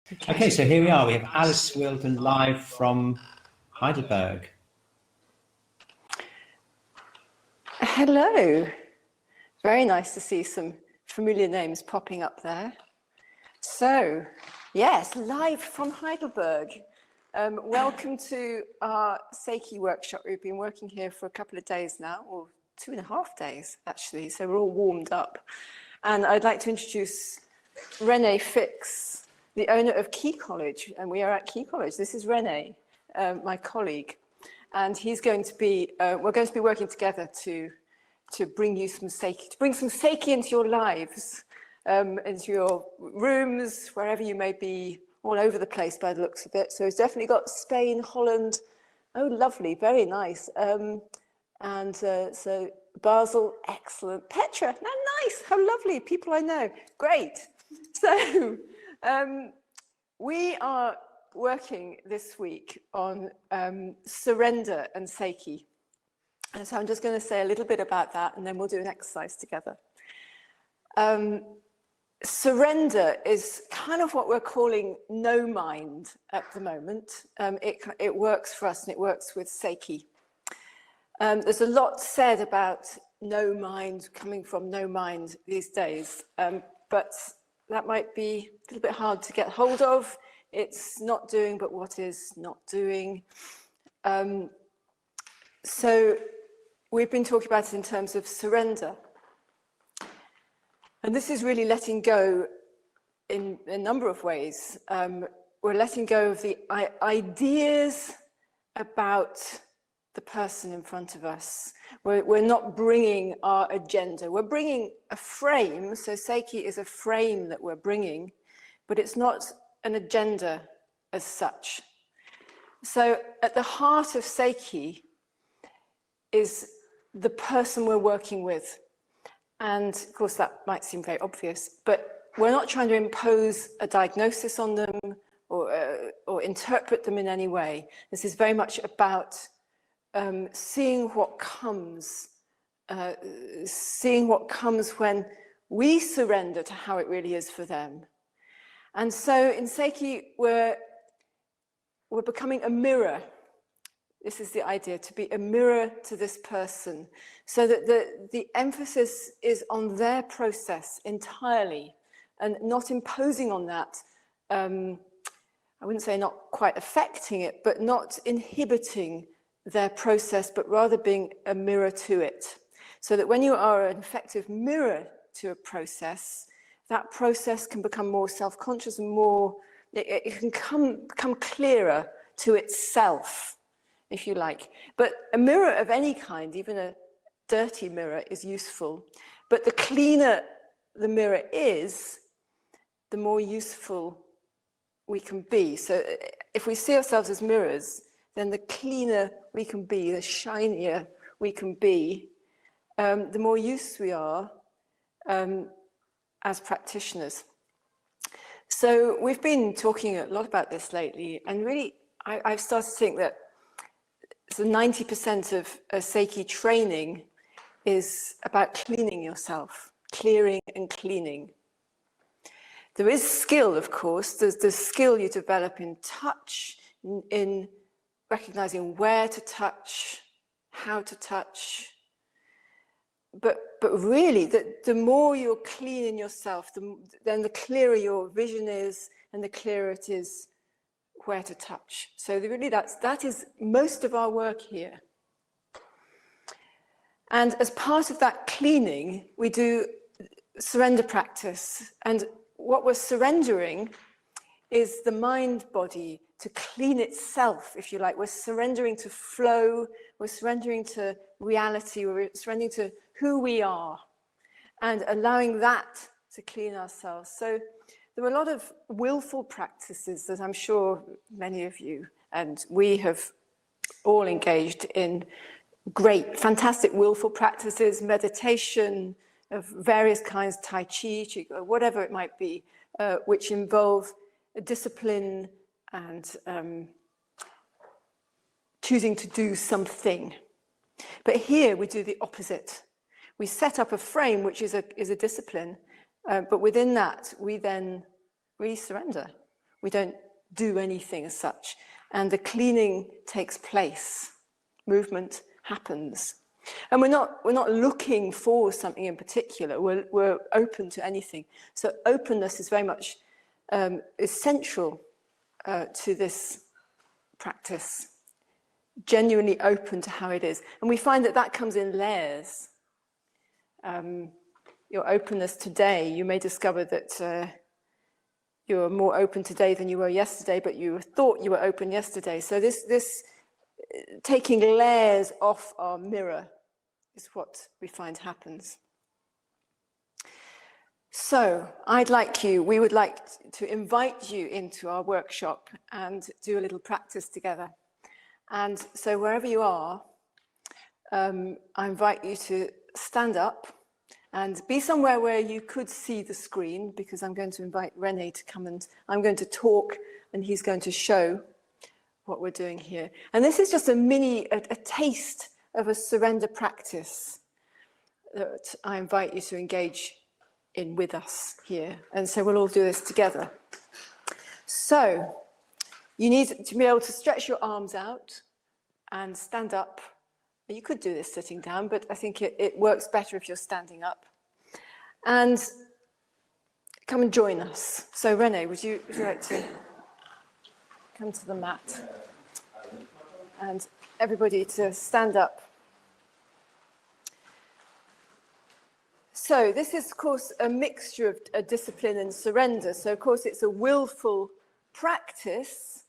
Okay, so here we are. We have Alice Whieldon live from Heidelberg. Hello. Very nice to see some familiar names popping up there. So, yes, live from Heidelberg. Welcome to our Seiki workshop. We've been working here for a couple of days now, or 2.5 days, actually, so we're all warmed up. And I'd like to introduce René Fix, the owner of Key College, and we are at Key College. This is René, my colleague, and he's going to be, we're going to be working together to bring you some Seiki, to bring some Seiki into your lives, into your rooms, wherever you may be, all over the place by the looks of it. So he's definitely got Spain, Holland. Oh, lovely, very nice. So Basel, excellent. Petra, no, nice, how lovely, people I know, great. So we are working this week on surrender and Seiki. And so I'm just going to say a little bit about that, and then we'll do an exercise together. Surrender is kind of what we're calling no mind at the moment. It works for us, and it works with Seiki. There's a lot said about no mind, coming from no mind these days, but that might be a little bit hard to get hold of. It's not doing, but what is not doing. So we've been talking about it in terms of surrender. And this is really letting go in a number of ways. We're letting go of the ideas about the person in front of us. We're not bringing our agenda. We're bringing a frame. So Seiki is a frame that we're bringing, but it's not an agenda as such. So at the heart of Seiki is the person we're working with. And of course, that might seem very obvious, but we're not trying to impose a diagnosis on them or interpret them in any way. This is very much about seeing what comes when we surrender to how it really is for them. And so in Seiki, we're becoming a mirror. This is the idea, to be a mirror to this person, so that the emphasis is on their process entirely and not imposing on that. I wouldn't say not quite affecting it, but not inhibiting their process, but rather being a mirror to it. So that when you are an effective mirror to a process, that process can become more self-conscious and more, it can become clearer to itself, if you like. But a mirror of any kind, even a dirty mirror, is useful. But the cleaner the mirror is, the more useful we can be. So if we see ourselves as mirrors, then the cleaner we can be, the shinier we can be, the more use we are as practitioners. So we've been talking a lot about this lately, and really I've started to think that so 90% of Seiki training is about cleaning yourself, clearing and cleaning. There is skill, of course. There's skill you develop in touch, in recognizing where to touch, how to touch. But really, the more you're clean in yourself, then the clearer your vision is, and the clearer it is where to touch. So really that is most of our work here. And as part of that cleaning, we do surrender practice. And what we're surrendering is the mind body to clean itself, if you like. We're surrendering to flow, we're surrendering to reality, we're surrendering to who we are and allowing that to clean ourselves. So there are a lot of willful practices that I'm sure many of you and we have all engaged in. Great, fantastic willful practices, meditation of various kinds, Tai Chi, Qigong, whatever it might be, which involve discipline and choosing to do something. But here we do the opposite. We set up a frame which is a discipline, but within that we surrender. We don't do anything as such. And the cleaning takes place. Movement happens. And we're not looking for something in particular. We're open to anything. So openness is very much essential to this practice. Genuinely open to how it is. And we find that that comes in layers. Your openness today, you may discover that you're more open today than you were yesterday, but you thought you were open yesterday. So this taking layers off our mirror is what we find happens. So we would like to invite you into our workshop and do a little practice together. And so wherever you are, I invite you to stand up and be somewhere where you could see the screen, because I'm going to invite René to come and I'm going to talk and he's going to show what we're doing here. And this is just a taste of a surrender practice that I invite you to engage in with us here. And so we'll all do this together. So you need to be able to stretch your arms out and stand up. You could do this sitting down, but I think it works better if you're standing up. And come and join us. So René, would you like to come to the mat? And everybody to stand up. So this is, of course, a mixture of a discipline and surrender. So, of course, it's a willful practice,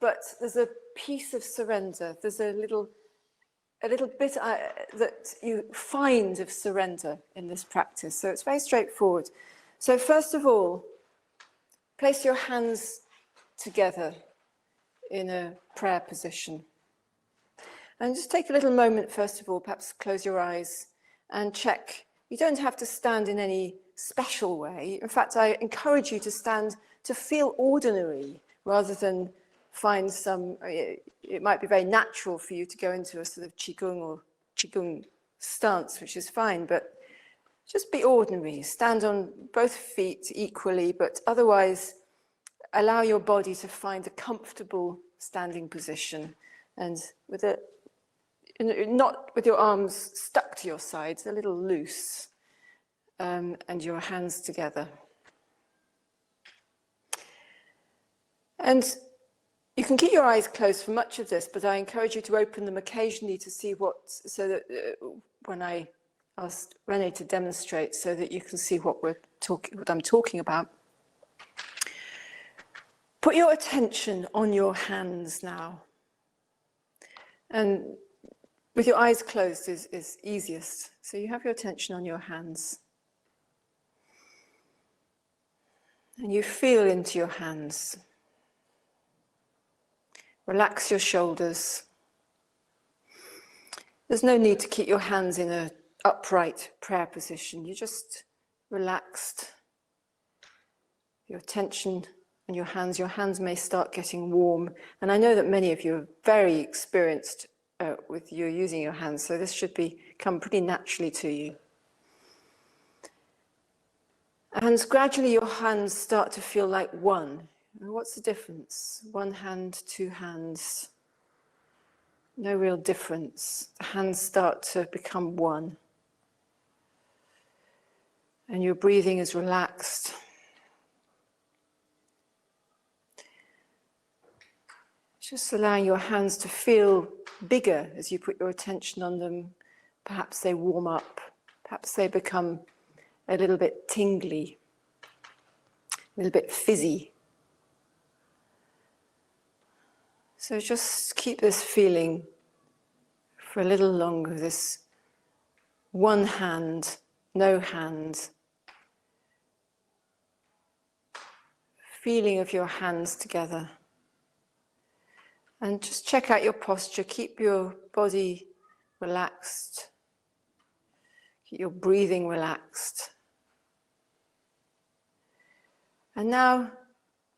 but there's a piece of surrender. There's a little bit that you find of surrender in this practice. So it's very straightforward. So first of all, place your hands together in a prayer position. And just take a little moment, first of all, perhaps close your eyes and check. You don't have to stand in any special way. In fact, I encourage you to stand to feel ordinary rather than find some, it might be very natural for you to go into a sort of qigong or qigong stance, which is fine, but just be ordinary. Stand on both feet equally, but otherwise allow your body to find a comfortable standing position and with not with your arms stuck to your sides, a little loose, and your hands together. And you can keep your eyes closed for much of this, but I encourage you to open them occasionally to see so that when I asked René to demonstrate, so that you can see what I'm talking about. Put your attention on your hands now. And with your eyes closed is easiest. So you have your attention on your hands. And you feel into your hands. Relax your shoulders. There's no need to keep your hands in an upright prayer position. You're just relaxed. Your attention on your hands. Your hands may start getting warm. And I know that many of you are very experienced with you using your hands, so this should come pretty naturally to you. And gradually your hands start to feel like one. What's the difference? One hand, two hands. No real difference. The hands start to become one. And your breathing is relaxed. Just allowing your hands to feel bigger as you put your attention on them. Perhaps they warm up. Perhaps they become a little bit tingly, a little bit fizzy. So just keep this feeling for a little longer, this one hand, no hand. Feeling of your hands together. And just check out your posture. Keep your body relaxed. Keep your breathing relaxed. And now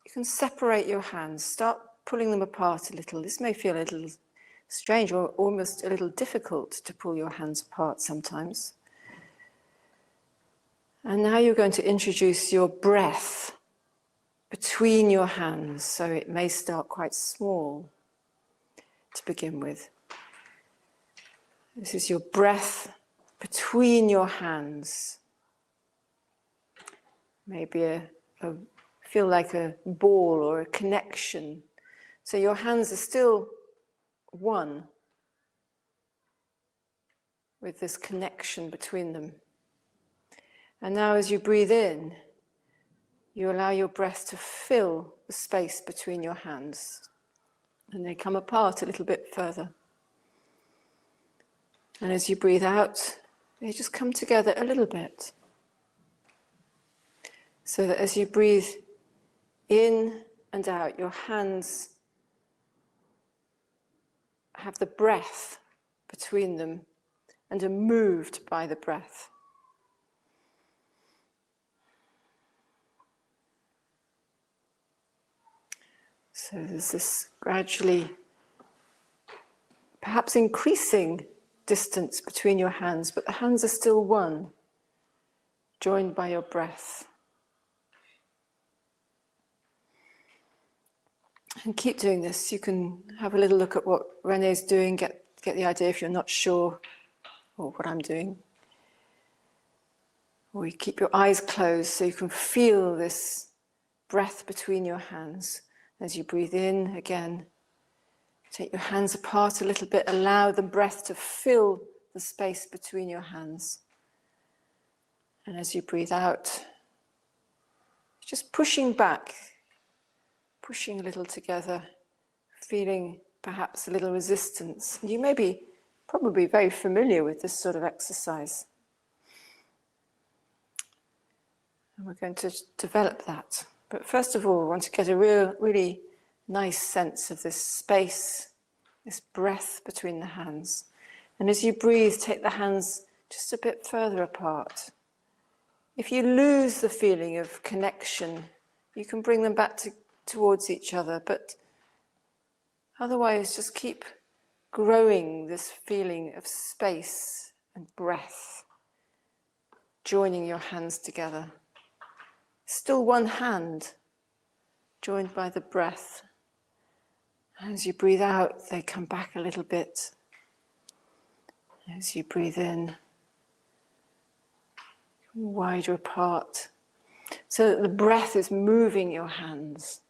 you can separate your hands. Start pulling them apart a little. This may feel a little strange or almost a little difficult to pull your hands apart sometimes. And now you're going to introduce your breath between your hands. So it may start quite small to begin with. This is your breath between your hands. Maybe feel like a ball or a connection. So your hands are still one with this connection between them. And now as you breathe in, you allow your breath to fill the space between your hands. And they come apart a little bit further. And as you breathe out, they just come together a little bit. So that as you breathe in and out, your hands have the breath between them and are moved by the breath. So there's this gradually, perhaps increasing distance between your hands, but the hands are still one, joined by your breath. And keep doing this. You can have a little look at what René's doing, get the idea if you're not sure, or what I'm doing. Or you keep your eyes closed so you can feel this breath between your hands. As you breathe in again, take your hands apart a little bit, allow the breath to fill the space between your hands. And as you breathe out, just pushing back, pushing a little together, feeling perhaps a little resistance. You may be probably very familiar with this sort of exercise. And we're going to develop that. But first of all, we want to get a really nice sense of this space, this breath between the hands. And as you breathe, take the hands just a bit further apart. If you lose the feeling of connection, you can bring them back towards each other, but otherwise just keep growing this feeling of space and breath, joining your hands together. Still one hand, joined by the breath. As you breathe out, they come back a little bit. As you breathe in, wider apart, so that the breath is moving your hands.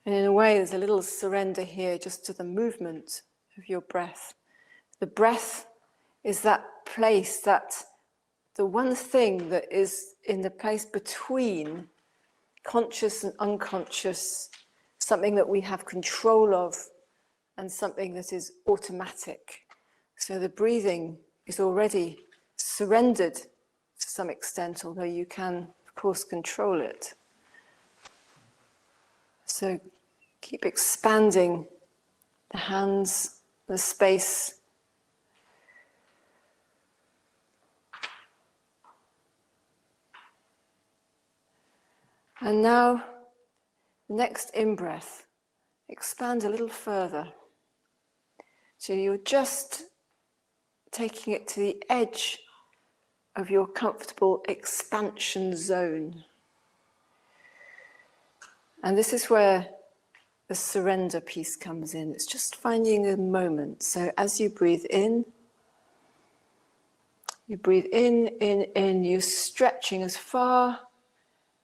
And in a way, there's a little surrender here just to the movement of your breath. The breath is that place, the one thing that is in the place between conscious and unconscious, something that we have control of and something that is automatic. So the breathing is already surrendered to some extent, although you can, of course, control it. So keep expanding the hands, the space. And now, the next in-breath, expand a little further. So you're just taking it to the edge of your comfortable expansion zone. And this is where the surrender piece comes in. It's just finding a moment. So as you breathe in, you're stretching as far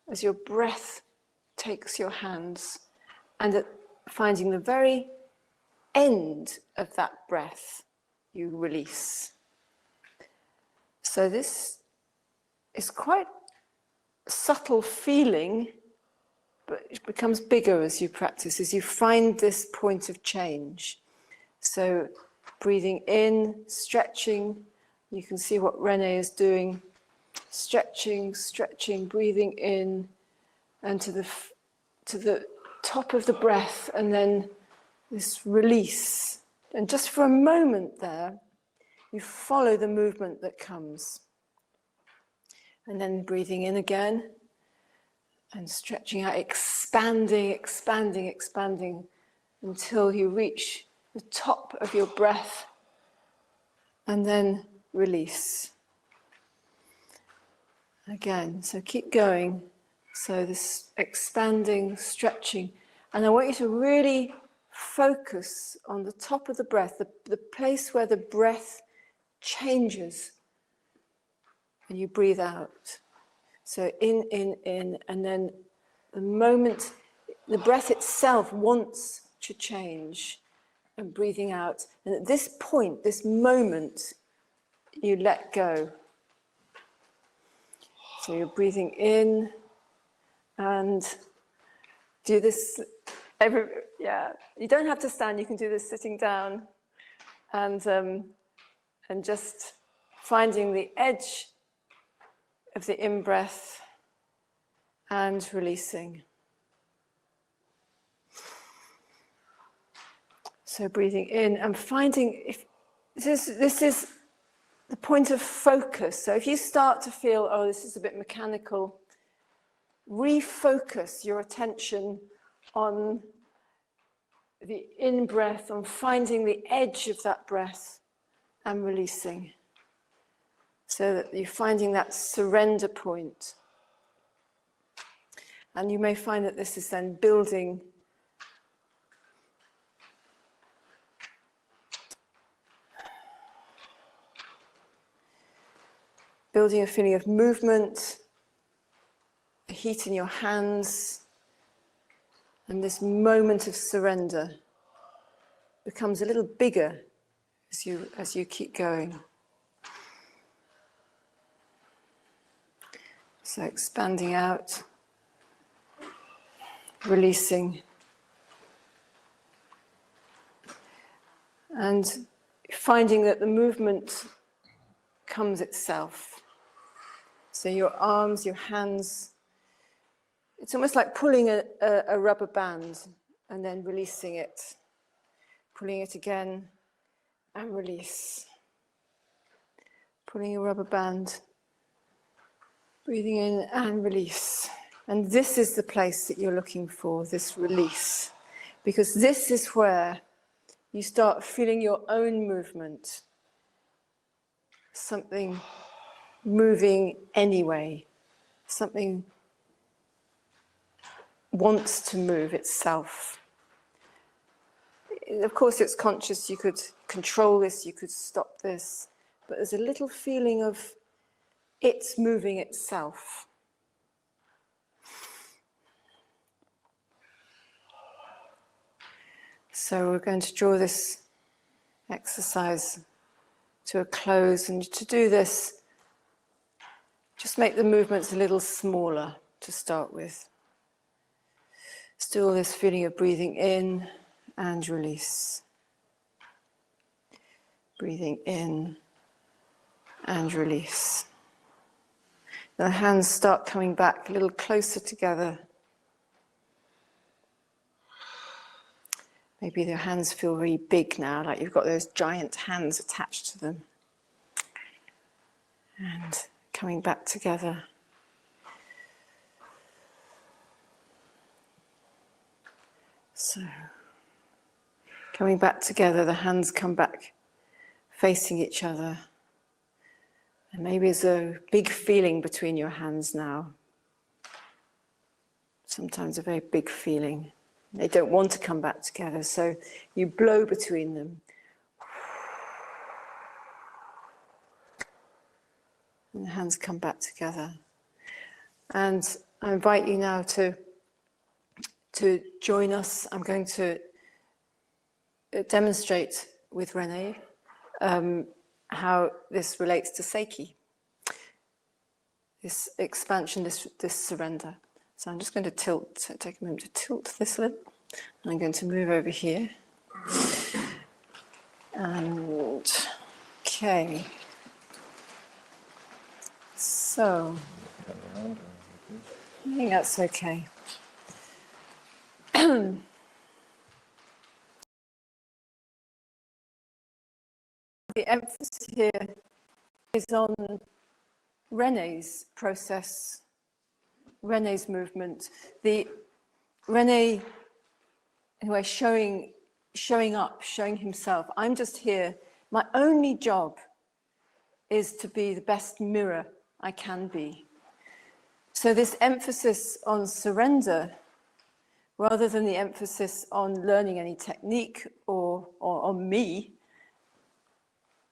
as your breath takes your hands, and at finding the very end of that breath, you release. So this is quite a subtle feeling, but it becomes bigger as you practice, as you find this point of change. So breathing in, stretching, you can see what René is doing, stretching, breathing in, and to the top of the breath, and then this release. And just for a moment there, you follow the movement that comes. And then breathing in again, and stretching out, expanding, until you reach the top of your breath, and then release. Again, so keep going. So this expanding, stretching. And I want you to really focus on the top of the breath, the place where the breath changes and you breathe out. So in, and then the moment, the breath itself wants to change, and breathing out. And at this point, this moment, you let go. So you're breathing in and do this you don't have to stand, you can do this sitting down and just finding the edge of the in-breath and releasing. So breathing in and finding, if this is the point of focus. So if you start to feel, oh, this is a bit mechanical, refocus your attention on the in-breath, on finding the edge of that breath and releasing. So that you're finding that surrender point. And you may find that this is then building a feeling of movement, a heat in your hands, and this moment of surrender becomes a little bigger as you keep going. So expanding out, releasing, and finding that the movement comes itself. So your arms, your hands, it's almost like pulling a rubber band and then releasing it. Pulling it again and release. Pulling a rubber band, breathing in and release. And this is the place that you're looking for, this release. Because this is where you start feeling your own movement. Something moving anyway. Something wants to move itself. Of course, it's conscious, you could control this, you could stop this, but there's a little feeling of it's moving itself. So we're going to draw this exercise to a close, and to do this, just make the movements a little smaller to start with. Still this feeling of breathing in and release. Breathing in and release. The hands start coming back a little closer together. Maybe their hands feel very big now, like you've got those giant hands attached to them. And coming back together. So, coming back together, the hands come back facing each other. And maybe there's a big feeling between your hands now. Sometimes a very big feeling. They don't want to come back together, so you blow between them. And the hands come back together. And I invite you now to join us. I'm going to demonstrate with Renee how this relates to Seiki. This expansion, this surrender. So I'm just going to take a moment to tilt this a little. I'm going to move over here. And, okay. So, I think that's okay. The emphasis here is on René's process, René's movement. René, in a way, showing up, showing himself. I'm just here. My only job is to be the best mirror I can be. So this emphasis on surrender, rather than the emphasis on learning any technique or on me,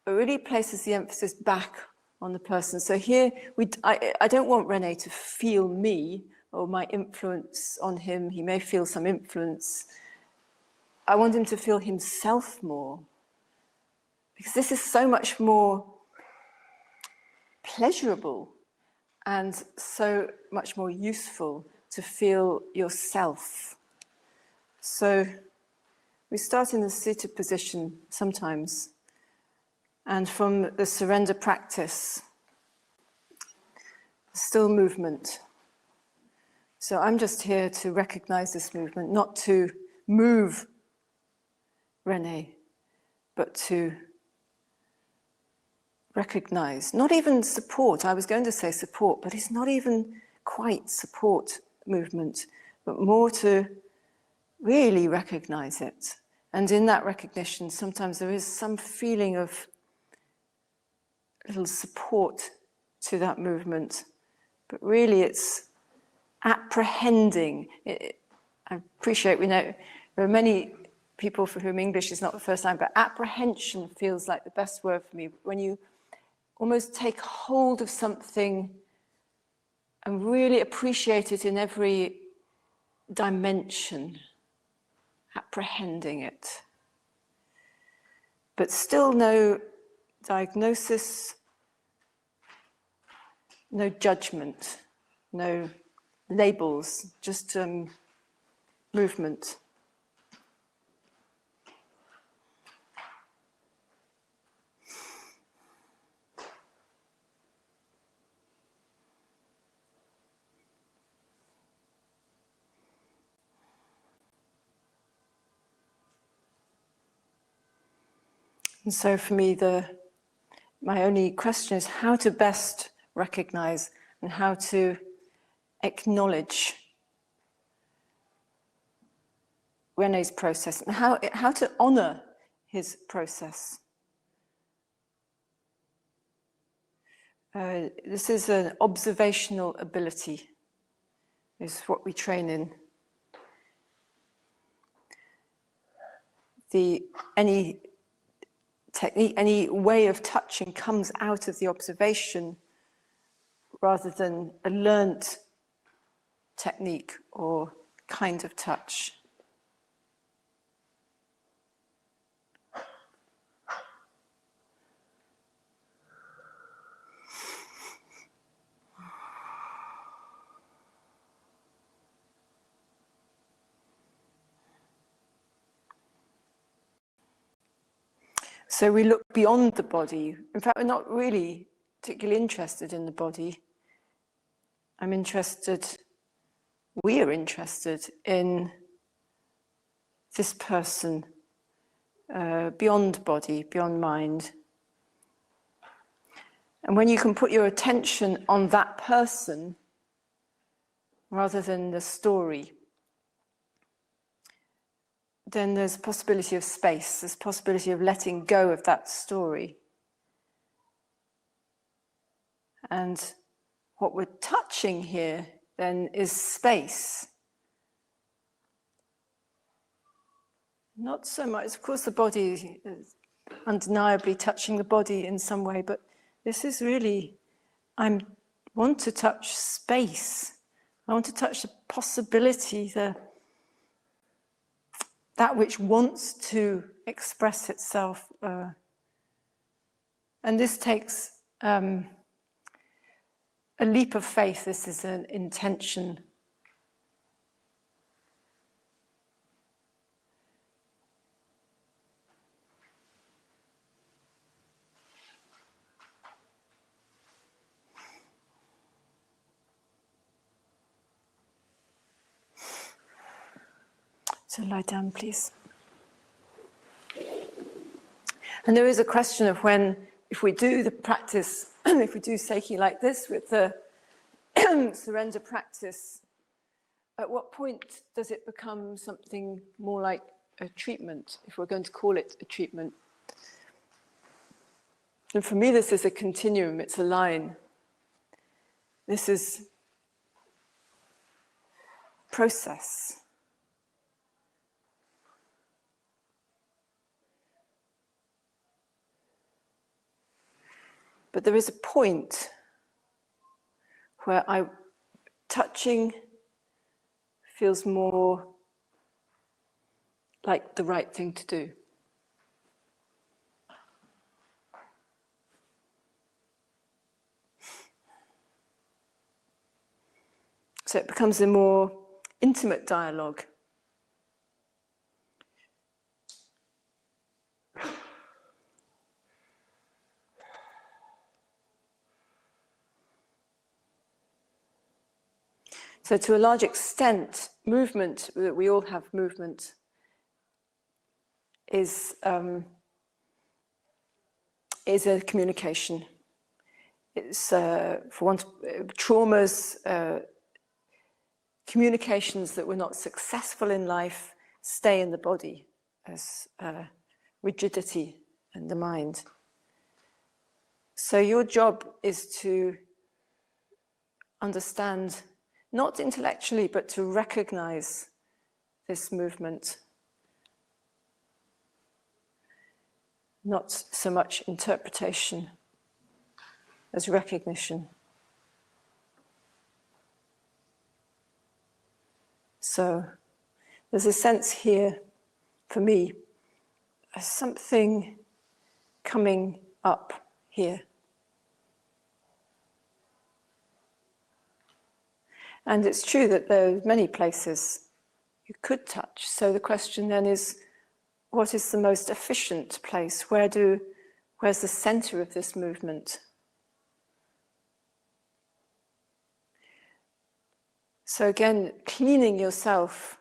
it really places the emphasis back on the person. So here, I don't want René to feel me or my influence on him. He may feel some influence. I want him to feel himself more, because this is so much more pleasurable and so much more useful to feel yourself. So we start in the seated position sometimes, and from the surrender practice, still movement. So I'm just here to recognize this movement, not to move René, but to recognize, not even support. I was going to say support, but it's not even quite support movement, but more to really recognize it. And in that recognition, sometimes there is some feeling of little support to that movement, but really it's apprehending. I appreciate, we know there are many people for whom English is not the first time, but apprehension feels like the best word for me. When you almost take hold of something and really appreciate it in every dimension, apprehending it. But still no diagnosis, no judgment, no labels, just movement. And so for me, my only question is how to best recognize and how to acknowledge René's process and how to honor his process. This is an observational ability, is what we train in. Any technique, any way of touching comes out of the observation rather than a learnt technique or kind of touch. So we look beyond the body. In fact, we're not really particularly interested in the body. We are interested in this person, beyond body, beyond mind. And when you can put your attention on that person rather than the story, then there's possibility of space, there's possibility of letting go of that story. And what we're touching here then is space. Not so much, of course the body is undeniably touching the body in some way, but this is really, I want to touch space. I want to touch the possibility, that which wants to express itself. And this takes a leap of faith. This is an intention. So lie down, please. And there is a question of when, if we do the practice, if we do Seiki like this with the surrender practice, at what point does it become something more like a treatment, if we're going to call it a treatment? And for me, this is a continuum, it's a line. This is process. But there is a point where touching feels more like the right thing to do. So it becomes a more intimate dialogue. So to a large extent, movement, we all have movement, is a communication. It's, traumas, communications that were not successful in life stay in the body as rigidity in the mind. So your job is to understand, not intellectually, but to recognize this movement. Not so much interpretation as recognition. So there's a sense here, for me, of something coming up here. And it's true that there are many places you could touch. So the question then is, what is the most efficient place? Where's the center of this movement? So again, cleaning yourself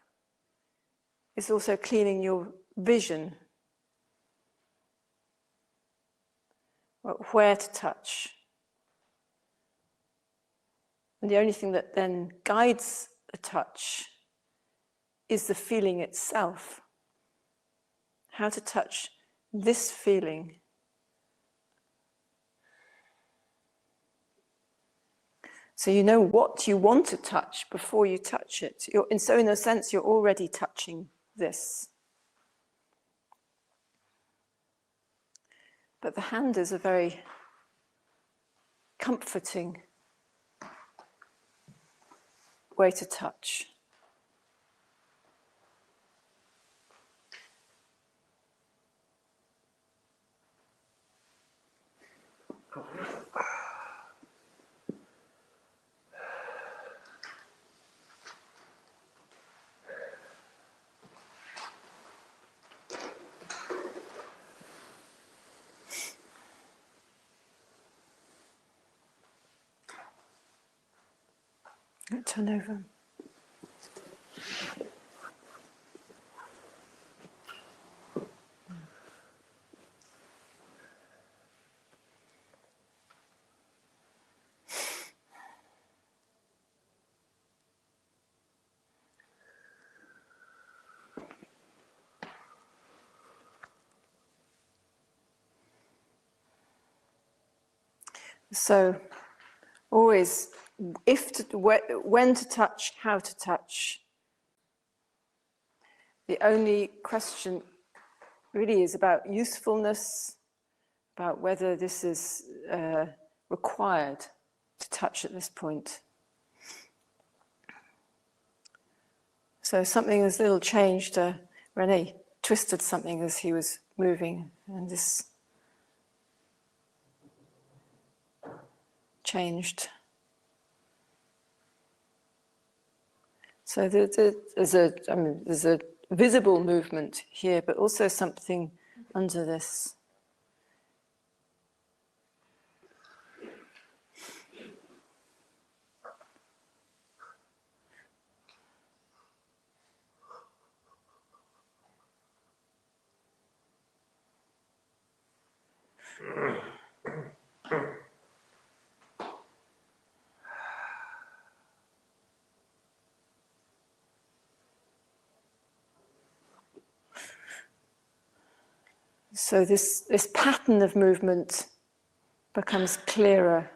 is also cleaning your vision. Where to touch. And the only thing that then guides a touch is the feeling itself. How to touch this feeling. So you know what you want to touch before you touch it. And so in a sense, you're already touching this. But the hand is a very comforting way to touch. Turn over. So always, when to touch, how to touch. The only question really is about usefulness, about whether this is required to touch at this point. So something has a little changed. René twisted something as he was moving, and this changed. So there's a visible movement here, but also something under this. So this pattern of movement becomes clearer.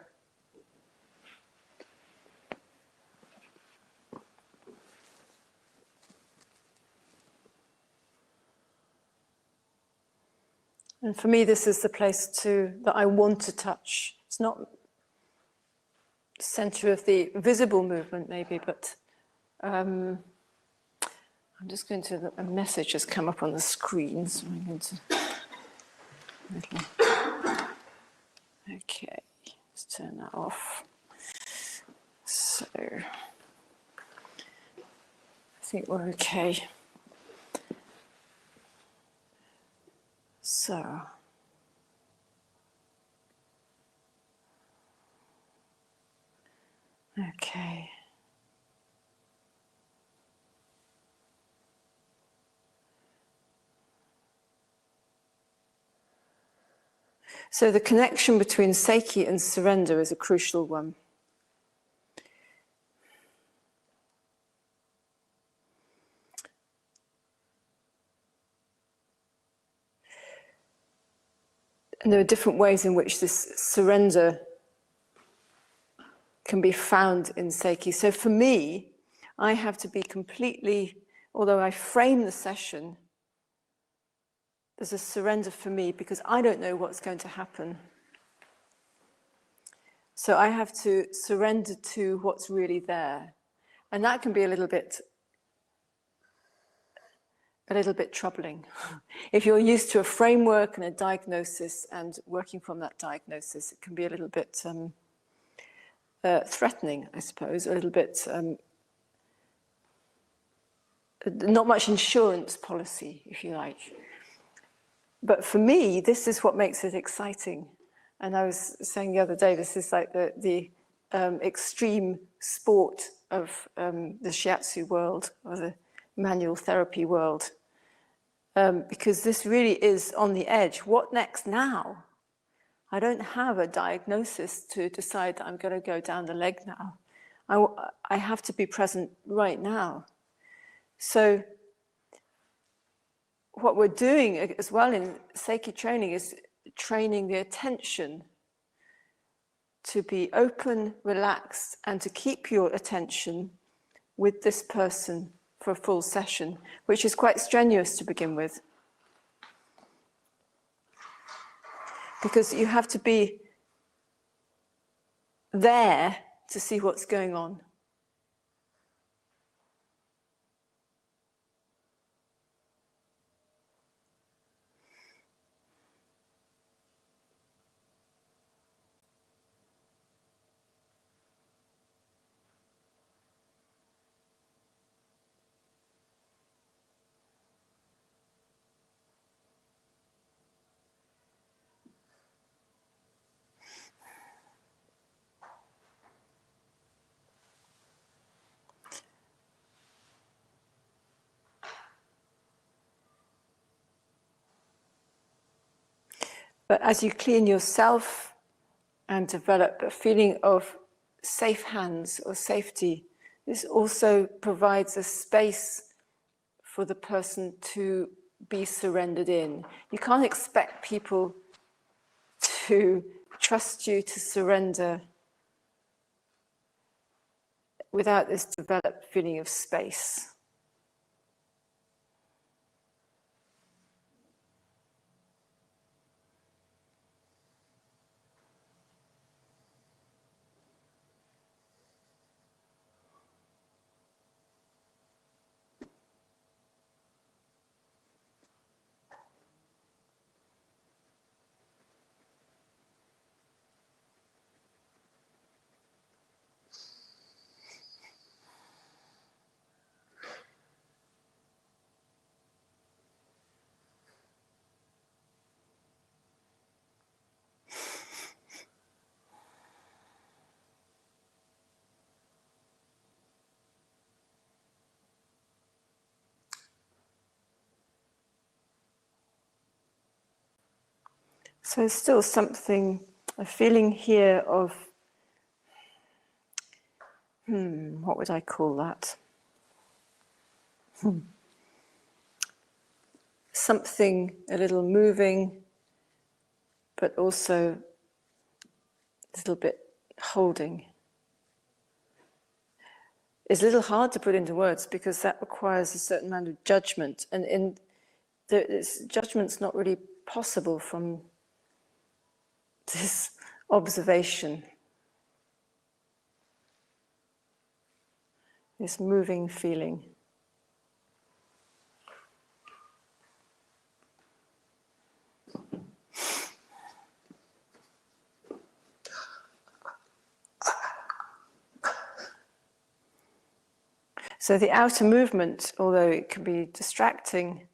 And for me, this is the place that I want to touch. It's not the center of the visible movement, maybe, but I'm just going to, a message has come up on the screen, so I'm going to, okay, let's turn that off. So, I think we're okay. So, okay. So the connection between Seiki and surrender is a crucial one. And there are different ways in which this surrender can be found in Seiki. So for me, I have to be completely, although I frame the session, there's a surrender for me because I don't know what's going to happen. So I have to surrender to what's really there. And that can be a little bit troubling. If you're used to a framework and a diagnosis and working from that diagnosis, it can be a little bit threatening, I suppose, a little bit, not much insurance policy, if you like. But for me, this is what makes it exciting. And I was saying the other day, this is like the extreme sport of the shiatsu world, or the manual therapy world, because this really is on the edge. What next now? I don't have a diagnosis to decide that I'm going to go down the leg now. I have to be present right now. So what we're doing as well in Seiki training is training the attention to be open, relaxed, and to keep your attention with this person for a full session, which is quite strenuous to begin with. Because you have to be there to see what's going on. But as you clean yourself and develop a feeling of safe hands or safety, this also provides a space for the person to be surrendered in. You can't expect people to trust you to surrender without this developed feeling of space. So still something, a feeling here of, what would I call that? Something a little moving, but also a little bit holding. It's a little hard to put into words because that requires a certain amount of judgment, and judgment's not really possible from this observation, this moving feeling. So the outer movement, although it can be distracting,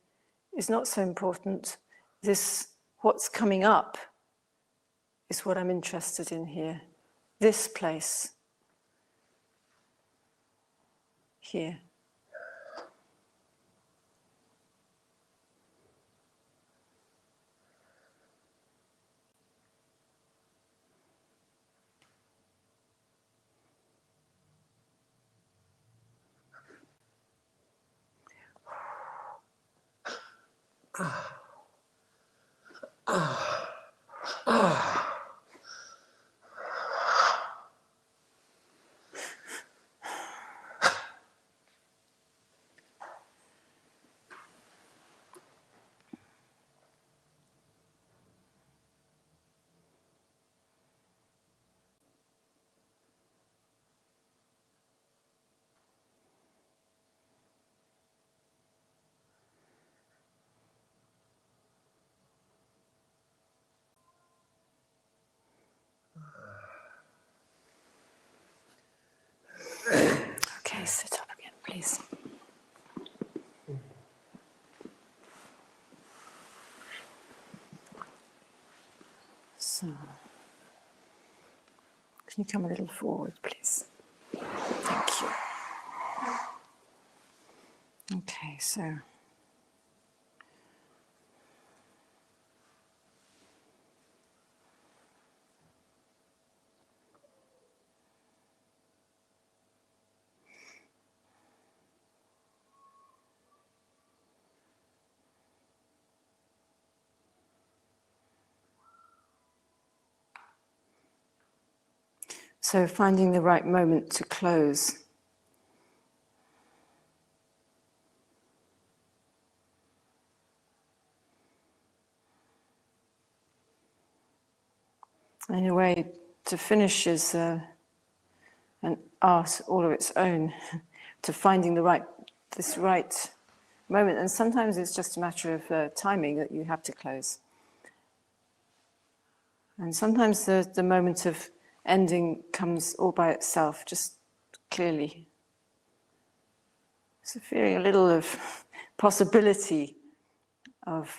is not so important. This, what's coming up, is what I'm interested in here. This place, here. Okay, sit up again, please. So, can you come a little forward, please? Thank you. Okay, so. So finding the right moment to close. In a way, to finish is an art all of its own, to finding this right moment. And sometimes it's just a matter of timing that you have to close. And sometimes the moment of ending comes all by itself, just clearly. So feeling a little of possibility of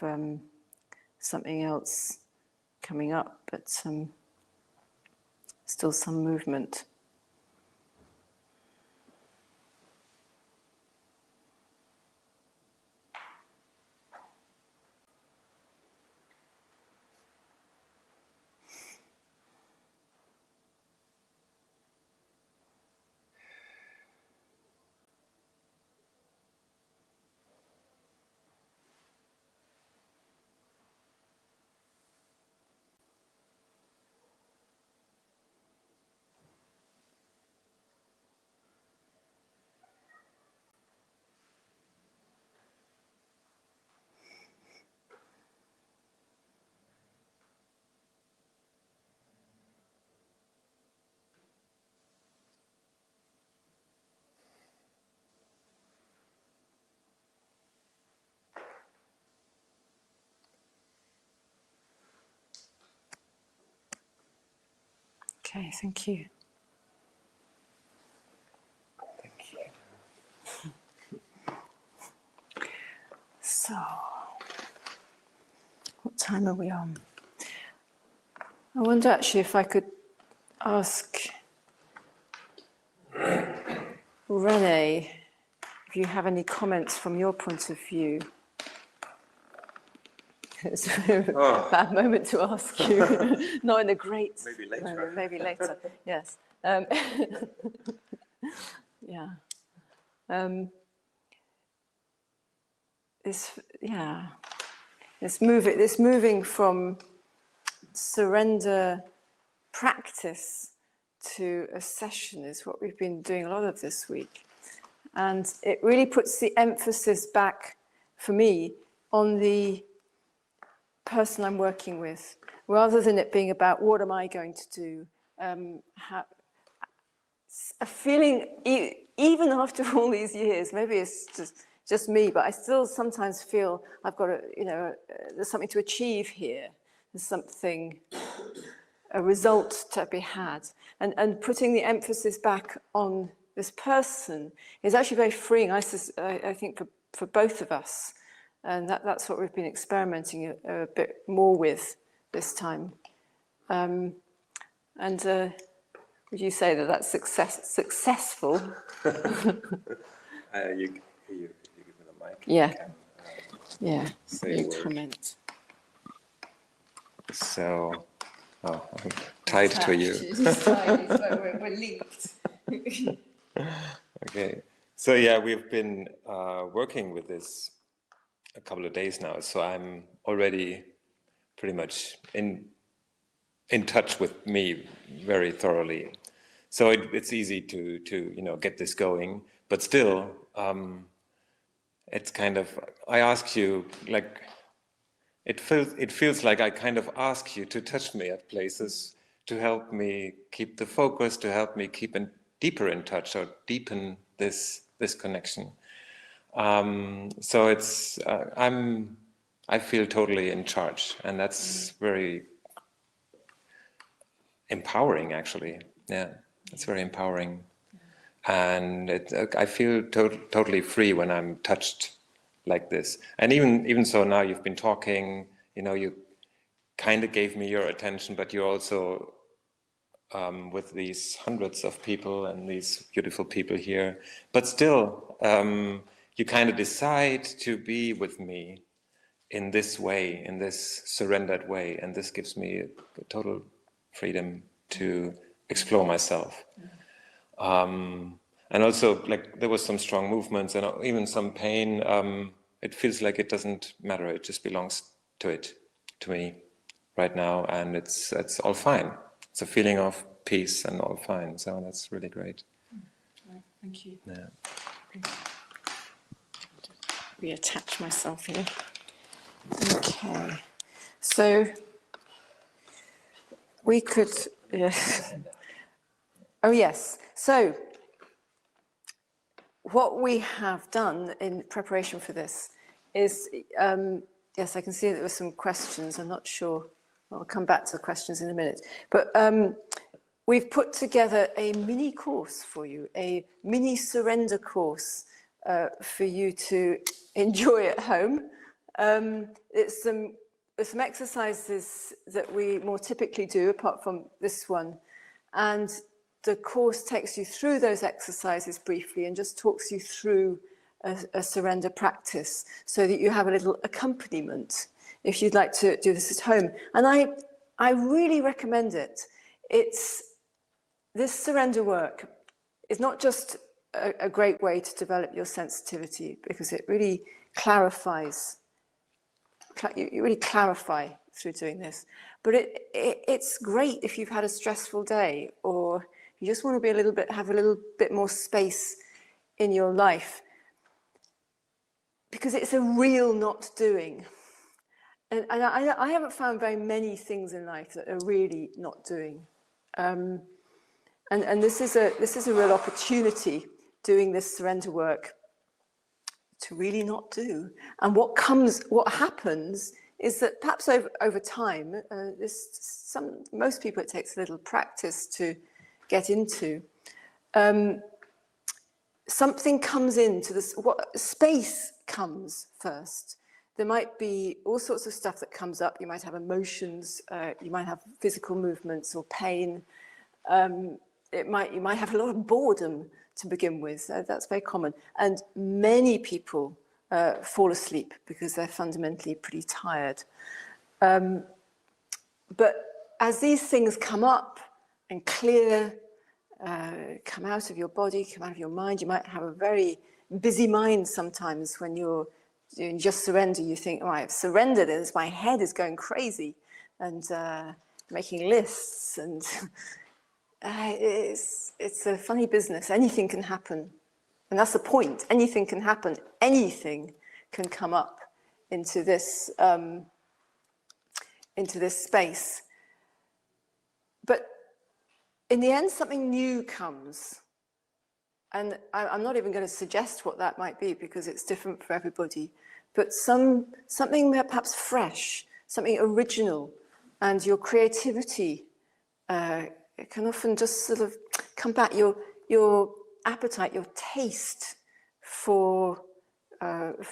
something else coming up, but still some movement. Okay, thank you. Thank you. So, what time are we on? I wonder actually if I could ask René if you have any comments from your point of view. It's a bad moment to ask you. Not in a great maybe later. moment, maybe later. Yes. Yeah. This moving from surrender practice to a session is what we've been doing a lot of this week. And it really puts the emphasis back, for me, on the person I'm working with, rather than it being about what am I going to do. A feeling, even after all these years, maybe it's just me, but I still sometimes feel I've got there's something to achieve here. There's something, a result to be had. And putting the emphasis back on this person is actually very freeing, I think, for both of us. And that's what we've been experimenting a bit more with this time. Would you say that that's successful? You give me the mic. Yeah. Can, Yeah. say You comment. So, I'm tied to you. We're linked. Okay. So yeah, we've been working with this a couple of days now. So I'm already pretty much in touch with me very thoroughly. So it's easy to get this going, but still, it's kind of, I ask you, like, it feels like I kind of ask you to touch me at places to help me keep the focus, to help me keep deeper in touch or deepen this connection. So it's I feel totally in charge, and that's very empowering, actually. Yeah, it's very empowering. And I feel totally free when I'm touched like this. And even so, now you've been talking, you kind of gave me your attention, but you're also with these hundreds of people and these beautiful people here. But still, you kind of decide to be with me in this way, in this surrendered way. And this gives me a total freedom to explore myself. And also, like, there was some strong movements and even some pain. It feels like it doesn't matter. It just belongs to me right now, and it's all fine. It's a feeling of peace and all fine. So that's really great. Thank you. Yeah. Reattach myself here. Okay. So we could. Yes. Oh yes. So what we have done in preparation for this is, yes, I can see that there were some questions. I'm not sure. I'll come back to the questions in a minute. But we've put together a mini course for you, a mini surrender course for you to enjoy at home. It's some exercises that we more typically do, apart from this one. And the course takes you through those exercises briefly and just talks you through a surrender practice so that you have a little accompaniment if you'd like to do this at home. And I really recommend it. This surrender work is not just a great way to develop your sensitivity, because it really clarifies. You really clarify through doing this. But it's great if you've had a stressful day, or you just want to have a little bit more space in your life, because it's a real not doing. And I haven't found very many things in life that are really not doing. And this is a real opportunity, doing this surrender work, to really not do. And what happens is that perhaps over time, most people, it takes a little practice to get into. Something comes into this, space comes first. There might be all sorts of stuff that comes up. You might have emotions, you might have physical movements or pain. You might have a lot of boredom to begin with. That's very common. And many people fall asleep because they're fundamentally pretty tired. But as these things come up and clear, come out of your body, come out of your mind, you might have a very busy mind sometimes when you're doing just surrender. You think, oh, I've surrendered, and my head is going crazy and making lists, and it's a funny business. Anything can happen. And that's the point. Anything can happen. Anything can come up into this into this space. But in the end, something new comes. And I'm not even going to suggest what that might be because it's different for everybody. But something perhaps fresh, something original, and your creativity it can often just sort of come back. Your appetite, your taste for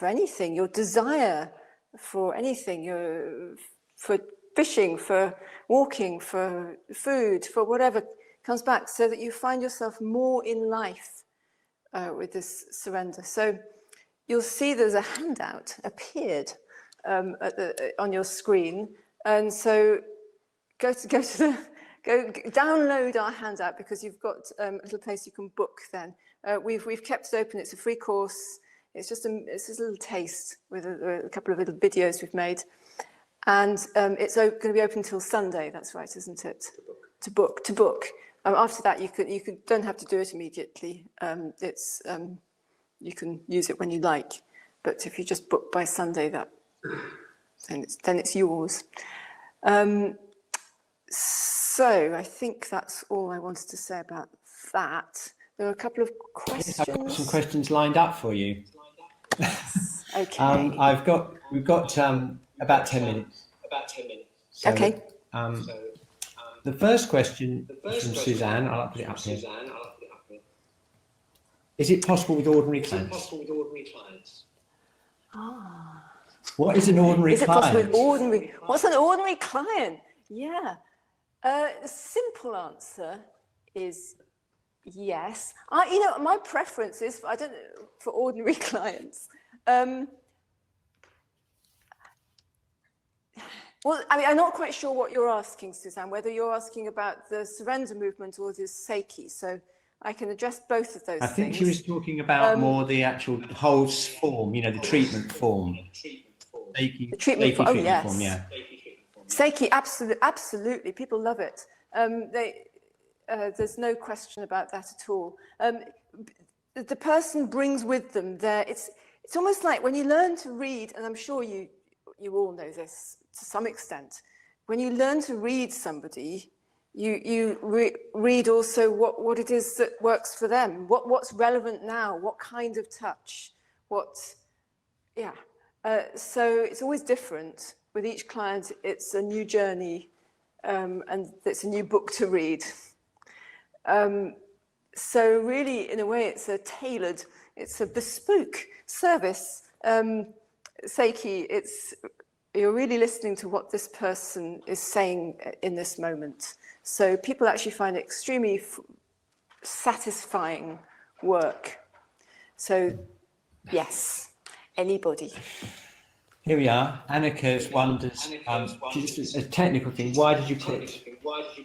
anything, your desire for anything, for fishing, for walking, for food, for whatever comes back, so that you find yourself more in life with this surrender. So you'll see there's a handout appeared on your screen, and so go download our handout, because you've got a little place you can book. Then we've kept it open. It's a free course. It's just a little taste with a couple of little videos we've made, and it's going to be open until Sunday. That's right, isn't it? To book. After that, you don't have to do it immediately. You can use it when you like, but if you just book by Sunday, then it's yours. So I think that's all I wanted to say about that. There are a couple of questions. Yes, I've got some questions lined up for you. Okay. We've got about 10 minutes. So, Okay. The first question is from Suzanne. I'll put it up here. Is it possible with ordinary clients? What is an ordinary client? Is it possible with ordinary? What's an ordinary client? Yeah. The simple answer is yes. My preference is, for ordinary clients. Well, I'm not quite sure what you're asking, Suzanne, whether you're asking about the surrender movement or the Seiki. So I can address both of those things. I think she was talking about more the actual whole form, the treatment form. The treatment form, yes. Form, yeah. Seiki, absolutely. People love it. There's no question about that at all. The person brings with them it's almost like when you learn to read, and I'm sure you all know this to some extent, when you learn to read somebody, you read also what it is that works for them, what's relevant now, what kind of touch, so it's always different. With each client, it's a new journey, and it's a new book to read. So really, in a way, it's a bespoke service. Seiki, you're really listening to what this person is saying in this moment. So people actually find it extremely satisfying work. So yes, anybody. Here we are. Annika wonders, just a technical thing, why did you put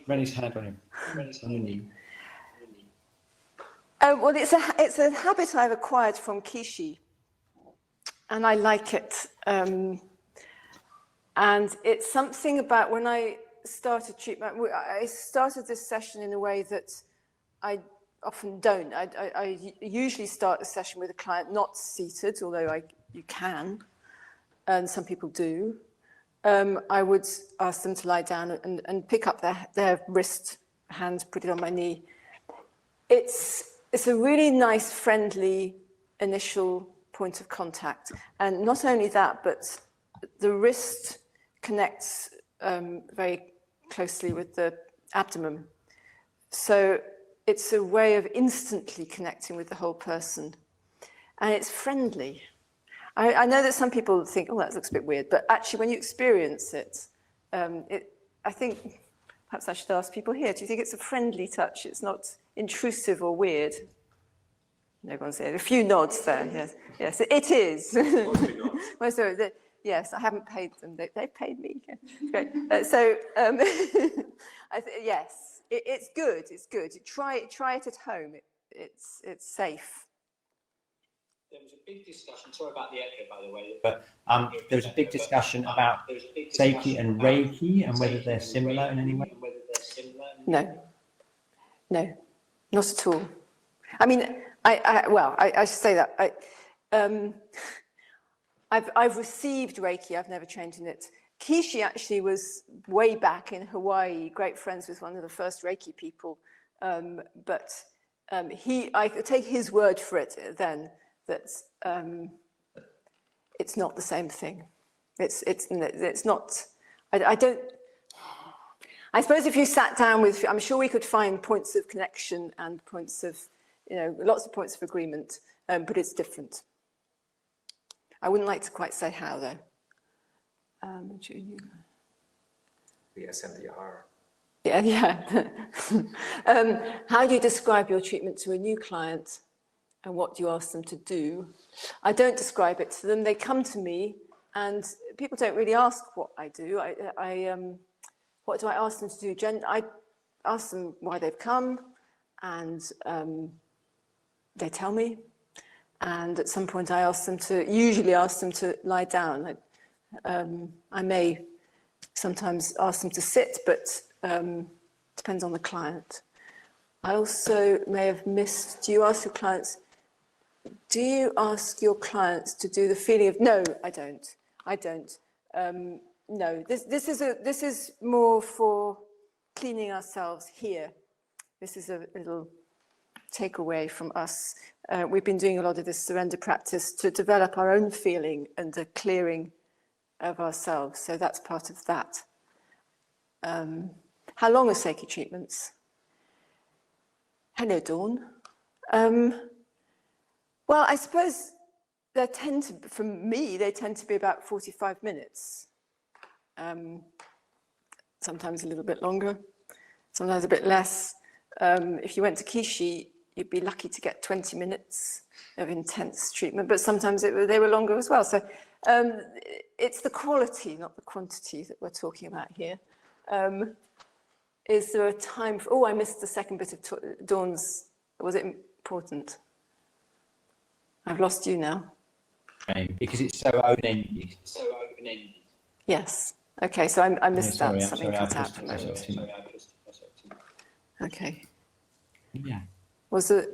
Rennie's hand on your knee? Well, it's a habit I've acquired from Kishi, and I like it. And it's something about when I started treatment, I started this session in a way that I often don't. I usually start a session with a client not seated, although you can, and some people do. I would ask them to lie down and pick up their wrist, hand, put it on my knee. It's a really nice, friendly initial point of contact. And not only that, but the wrist connects very closely with the abdomen. So it's a way of instantly connecting with the whole person. And it's friendly. I know that some people think, oh, that looks a bit weird, but actually when you experience it, I think, perhaps I should ask people here, do you think it's a friendly touch? It's not intrusive or weird? No one's there. A few nods there, yes, it is. Yes, I haven't paid them. They've paid me. Great. Yes, it's good. It's good. Try it at home. It's safe. There was a big discussion. Sorry about the echo, by the way. But there was a big discussion about Seiki and Reiki and whether they're similar in any way. No, not at all. I mean, I should say that I've received Reiki. I've never trained in it. Kishi actually was way back in Hawaii, great friends with one of the first Reiki people. I could take his word for it then, that it's not the same thing. It's not, I suppose if you sat down with, I'm sure we could find points of connection and points of, lots of points of agreement, but it's different. I wouldn't like to quite say how though. The SMDR. Yeah. How do you describe your treatment to a new client and what do you ask them to do? I don't describe it to them. They come to me and people don't really ask what I do. What do I ask them to do? I ask them why they've come and they tell me. And at some point I usually ask them to lie down. I may sometimes ask them to sit, but depends on the client. I also may have missed, do you ask your clients to do the feeling of, no, I don't. No, this is more for cleaning ourselves here. This is a little takeaway from us. We've been doing a lot of this surrender practice to develop our own feeling and a clearing of ourselves. So that's part of that. How long are Seiki treatments? Hello, Dawn. Well, I suppose for me, they tend to be about 45 minutes. Sometimes a little bit longer, sometimes a bit less. If you went to Kishi, you'd be lucky to get 20 minutes of intense treatment, but sometimes they were longer as well. So it's the quality, not the quantity that we're talking about here. Is there a time for, oh, I missed the second bit of Dawn's, was it important? I've lost you now. Because it's so open-ended. Yes. Okay, so I missed that. Something cut out. Okay. Yeah. Was there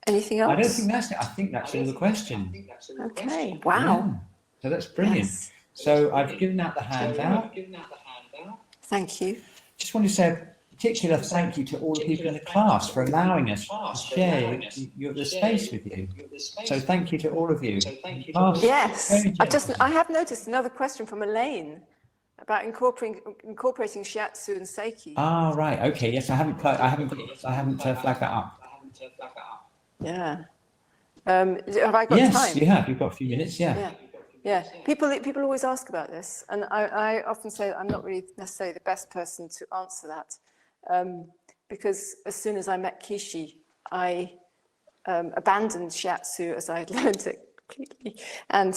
anything else? I don't think that's it. I think that's all the question. Okay. Wow. Yeah. So that's brilliant. Yes. So I've given out the handout. Thank you. Just want to say a particular thank you to all the people in the class for allowing us to share the space with you. So thank you to all of you. Yes. I have noticed another question from Elaine about incorporating shiatsu and seiki. Ah, right. Okay. Yes, I haven't flagged that up. Yeah. Have I got time? Yes, you have. You've got a few minutes. Yeah. Yeah. People always ask about this, and I often say that I'm not really necessarily the best person to answer that, because as soon as I met Kishi, I abandoned shiatsu as I had learned it completely, and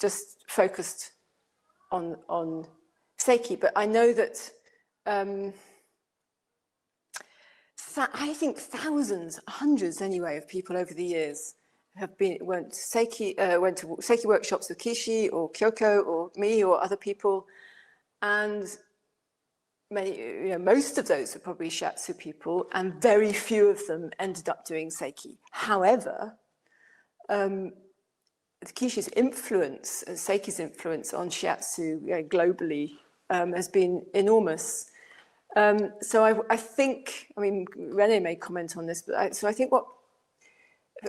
just focused on Seiki. But I know that I think thousands, hundreds anyway, of people over the years went to Seiki workshops with Kishi or Kyoko or me or other people, and most of those were probably shiatsu people, and very few of them ended up doing Seiki. However, Kishi's influence, Seiki's influence on shiatsu globally has been enormous. So I think, René may comment on this, but I think what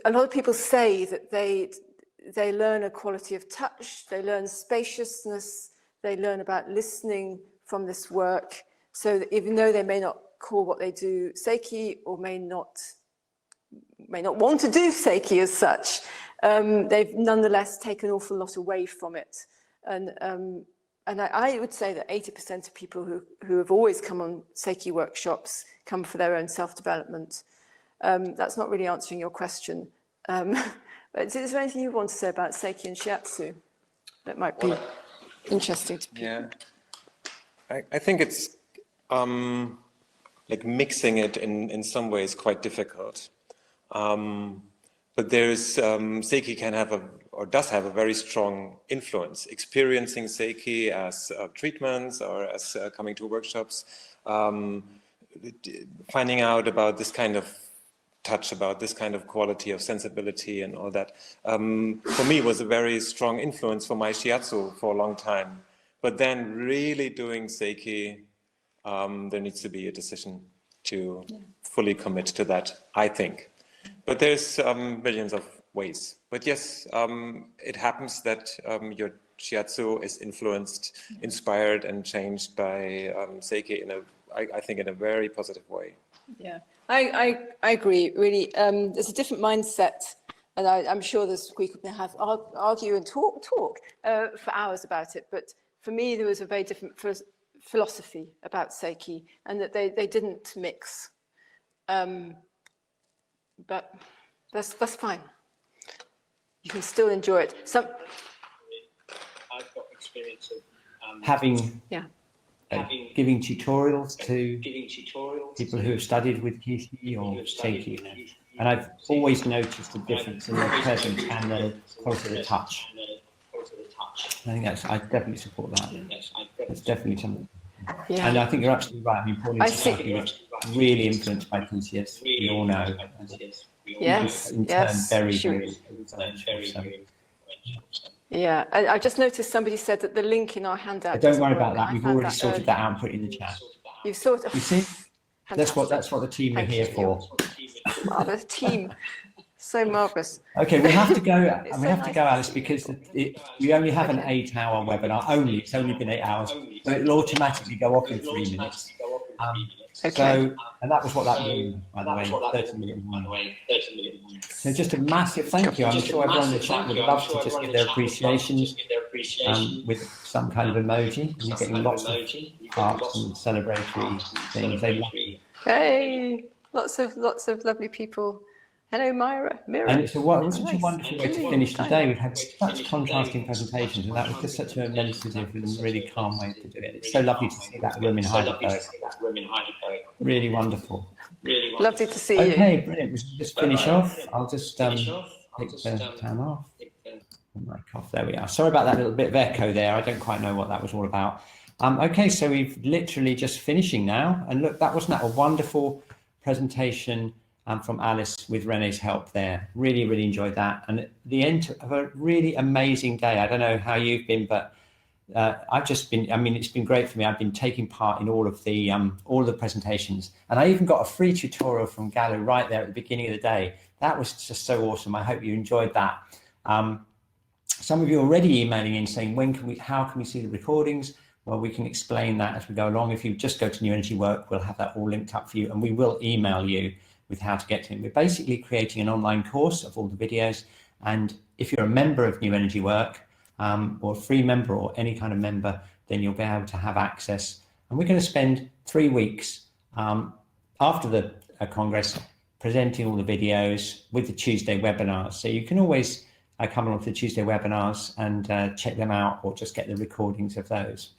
a lot of people say that they learn a quality of touch, they learn spaciousness, they learn about listening from this work. So that even though they may not call what they do Seiki, or may not want to do Seiki as such, they've nonetheless taken an awful lot away from it. And I would say that 80% of people who have always come on Seiki workshops come for their own self-development. That's not really answering your question. But is there anything you want to say about Seiki and shiatsu that might be interesting to people? Yeah, I think it's like mixing it in some ways quite difficult. But there's Seiki can have or does have a very strong influence. Experiencing Seiki as treatments or as coming to workshops, finding out about this kind of touch, about this kind of quality of sensibility and all that, for me was a very strong influence for my shiatsu for a long time. But then really doing Seiki, there needs to be a decision to fully commit to that, I think. But there's millions of ways. But yes, it happens that your shiatsu is influenced, inspired, and changed by Seiki in I think, in a very positive way. Yeah, I agree, really. There's a different mindset, and I'm sure we could have argue and talk for hours about it, but for me, there was a very different philosophy about Seiki, and that they didn't mix. But that's fine. You can still enjoy it. I've got experience of having giving tutorials to people who have studied with Kishi or Seiki, and I've always noticed the difference in their presence and the quality of the touch. I think I definitely support that. It's definitely something. Yeah. And I think you're absolutely right. I mean, Pauline Sasaki was really influenced by TCS, we all know. Yes, in turn, very influential. Yeah, I just noticed somebody said that the link in our handout. Don't worry about that. We've already sorted that out and put it in the chat. You've sorted. You see, that's what the team are here for. Wow, the team. So marvellous. Okay, we have to go. We have to go, Alice, because we only have an 8-hour webinar. It's only been 8 hours, so it'll automatically go off in 3 minutes. Okay. So, and that was what that means, by the way, 30-minute one. So just a massive thank you. I'm sure everyone in the chat would love to just give their appreciations with some kind of emoji. You're getting lots of hearts and celebratory things. They love it. Hey, lots of lovely people. Hello, Mira. And it's such a wonderful way to finish the day. We've had such contrasting presentations, and that was just such a meditative and really calm way to do it. It's so lovely to see that room in Heidelberg. Really wonderful. Lovely to see you. Okay, brilliant. We should just finish off. I'll just take the time off. Mic off. There we are. Sorry about that little bit of echo there. I don't quite know what that was all about. Okay, so we've literally just finishing now. And look, wasn't that a wonderful presentation from Alice with Rene's help there. Really, really enjoyed that. And at the end of a really amazing day. I don't know how you've been, but I've just been, it's been great for me. I've been taking part in all of the presentations. And I even got a free tutorial from Gallo right there at the beginning of the day. That was just so awesome. I hope you enjoyed that. Some of you are already emailing in saying, how can we see the recordings? Well, we can explain that as we go along. If you just go to New Energy Work, we'll have that all linked up for you, and we will email you with how to get to it. We're basically creating an online course of all the videos. And if you're a member of New Energy Work, or a free member or any kind of member, then you'll be able to have access. And we're going to spend 3 weeks after the Congress presenting all the videos with the Tuesday webinars. So you can always come along to the Tuesday webinars and check them out, or just get the recordings of those.